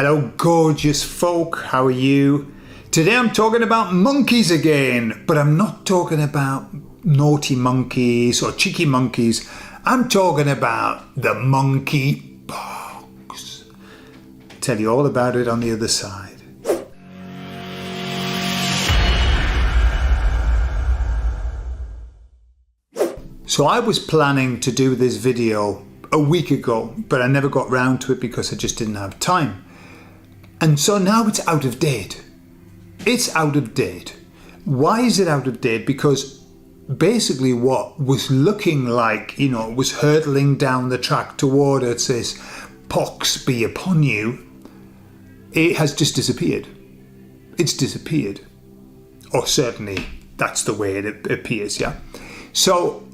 Hello gorgeous folk, how are you? Today I'm talking about monkeys again, but I'm not talking about naughty monkeys or cheeky monkeys. I'm talking about the monkey pox. I'll tell you all about it on the other side. So I was planning to do this video a week ago, but I never got round to it because I just didn't have time. And so now it's out of date. It's out of date. Why is it out of date? Because basically what was looking like, was hurtling down the track toward us, this pox be upon you, it has just disappeared. It's disappeared. Or certainly that's the way it appears, yeah? So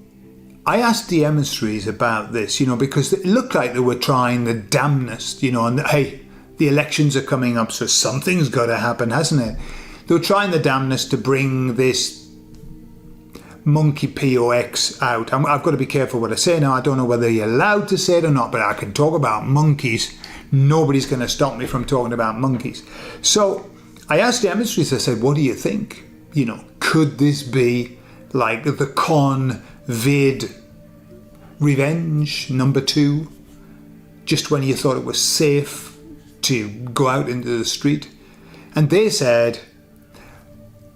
I asked the emissaries about this, because it looked like they were trying the damnedest, and hey, the elections are coming up, so something's got to happen, hasn't it? They were trying the damnedest to bring this monkey POX out. I've got to be careful what I say now. I don't know whether you're allowed to say it or not, but I can talk about monkeys. Nobody's going to stop me from talking about monkeys. So I asked the emissaries, I said, what do you think? Could this be like the Vid revenge number 2? Just when you thought it was safe to go out into the street? And they said,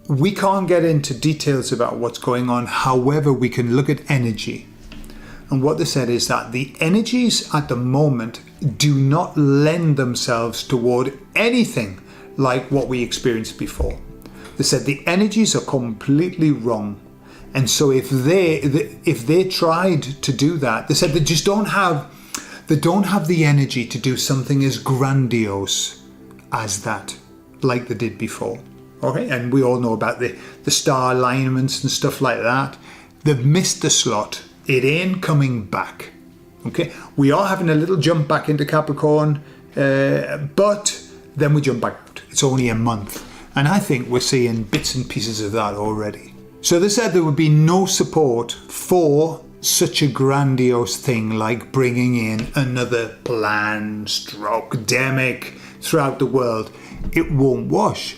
we can't get into details about what's going on, however we can look at energy. And what they said is that the energies at the moment do not lend themselves toward anything like what we experienced before. They said the energies are completely wrong. And so if they tried to do that, they said they just don't have the energy to do something as grandiose as that, like they did before. Okay, and we all know about the star alignments and stuff like that. They've missed the slot. It ain't coming back. Okay, we are having a little jump back into Capricorn, but then we jump back out. It's only a month. And I think we're seeing bits and pieces of that already. So they said there would be no support for such a grandiose thing like bringing in another pandemic throughout the world. It won't wash.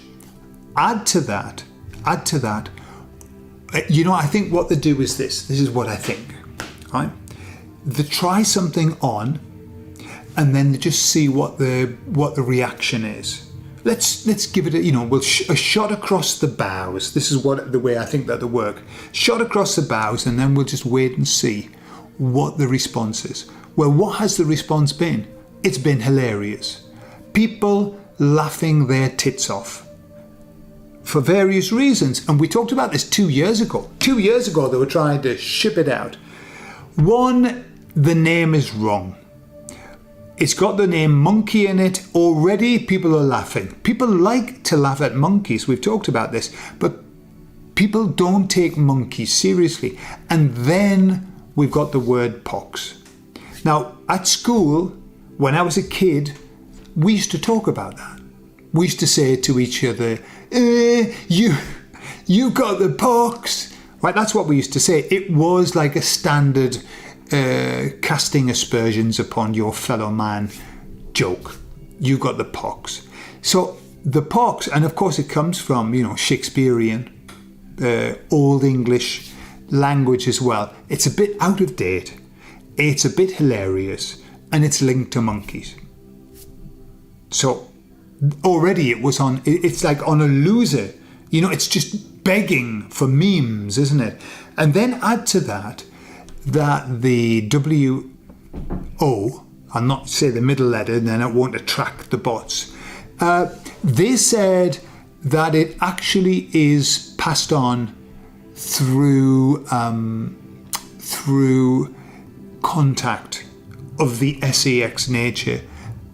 Add to that, I think what they do is this is what I think, right? They try something on and then they just see what the reaction is. Let's give it a shot across the bows. This is the way I think that they work. Shot across the bows, and then we'll just wait and see what the response is. Well, what has the response been? It's been hilarious. People laughing their tits off for various reasons. And we talked about this 2 years ago. 2 years ago, they were trying to ship it out. One, the name is wrong. It's got the name monkey in it. Already people are laughing. People like to laugh at monkeys. We've talked about this. But people don't take monkeys seriously. And then we've got the word pox. Now, at school, when I was a kid, we used to talk about that. We used to say to each other, you got the pox. Right, that's what we used to say. It was like a standard casting aspersions upon your fellow man joke. You got the pox. So the pox, and of course it comes from Shakespearean, Old English language as well. It's a bit out of date. It's a bit hilarious, and it's linked to monkeys. So already it's like on a loser. It's just begging for memes, isn't it? And then add to that the WHO, I'll not say the middle letter, then it won't attract the bots. They said that it actually is passed on through contact of the sex nature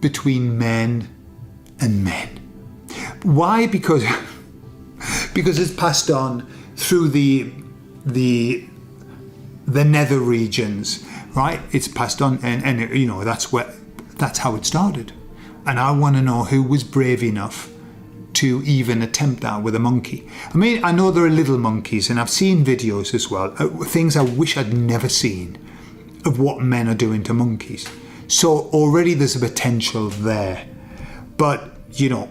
between men and men. Why? Because it's passed on through the nether regions, right? It's passed on, and that's how it started. And I want to know who was brave enough to even attempt that with a monkey. I mean, I know there are little monkeys, and I've seen videos as well, things I wish I'd never seen of what men are doing to monkeys. So already there's a potential there. But, you know,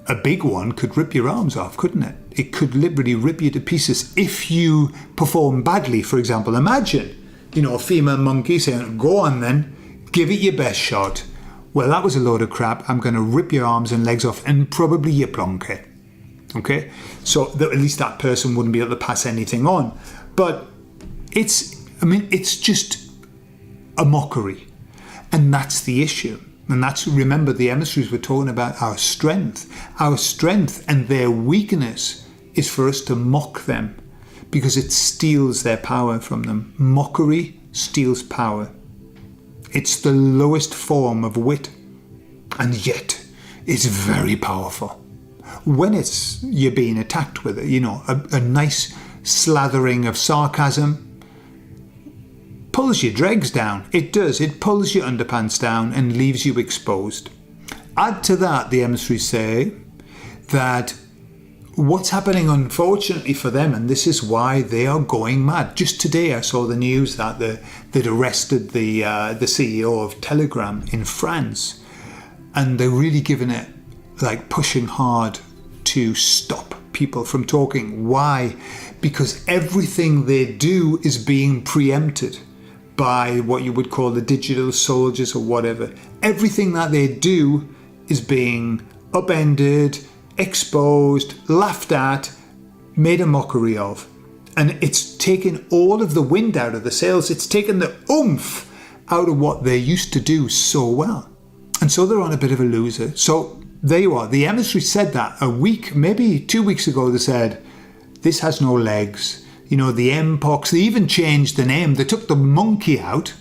a big one could rip your arms off, couldn't it? It could literally rip you to pieces if you perform badly. For example, imagine, you know, a female monkey saying, go on then, give it your best shot. Well, that was a load of crap. I'm going to rip your arms and legs off and probably your plonker. Okay? So that at least that person wouldn't be able to pass anything on. But it's just a mockery. And that's the issue. And that's, remember, the emissaries were talking about our strength. Our strength and their weakness is for us to mock them because it steals their power from them. Mockery steals power. It's the lowest form of wit, and yet it's very powerful. When you're being attacked with it, you know, a nice slathering of sarcasm pulls your dregs down. It does. It pulls your underpants down and leaves you exposed. Add to that, the emissaries say that what's happening, unfortunately for them, and this is why they are going mad. Just today I saw the news that they'd arrested the CEO of Telegram in France, and they're really giving it, like, pushing hard to stop people from talking. Why? Because everything they do is being preempted by what you would call the digital soldiers or whatever. Everything that they do is being upended, exposed, laughed at, made a mockery of. And it's taken all of the wind out of the sails. It's taken the oomph out of what they used to do so well. And so they're on a bit of a loser. So there you are. The emissary said that a week, maybe 2 weeks ago. They said, this has no legs. You know, the M-pox, they even changed the name. They took the monkey out.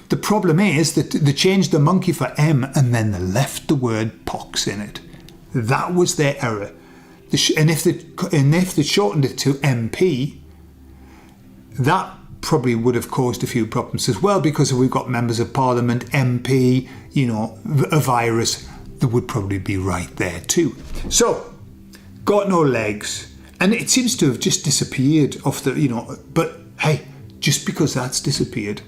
The problem is that they changed the monkey for M and then they left the word pox in it. That was their error. And if they shortened it to MP, that probably would have caused a few problems as well, because if we've got members of parliament, MP, you know, a virus, they would probably be right there too. So, got no legs. And it seems to have just disappeared off the, you know, but hey, just because that's disappeared,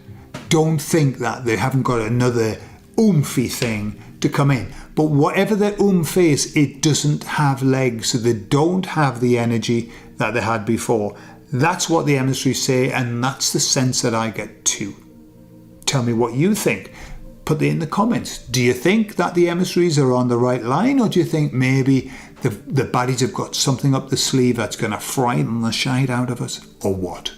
don't think that they haven't got another oomphy thing to come in. But whatever their oomph is, it doesn't have legs, so they don't have the energy that they had before. That's what the emissaries say, and that's the sense that I get too. Tell me what you think. Put it in the comments. Do you think that the emissaries are on the right line, or do you think maybe the baddies have got something up the sleeve that's going to frighten the shite out of us, or what?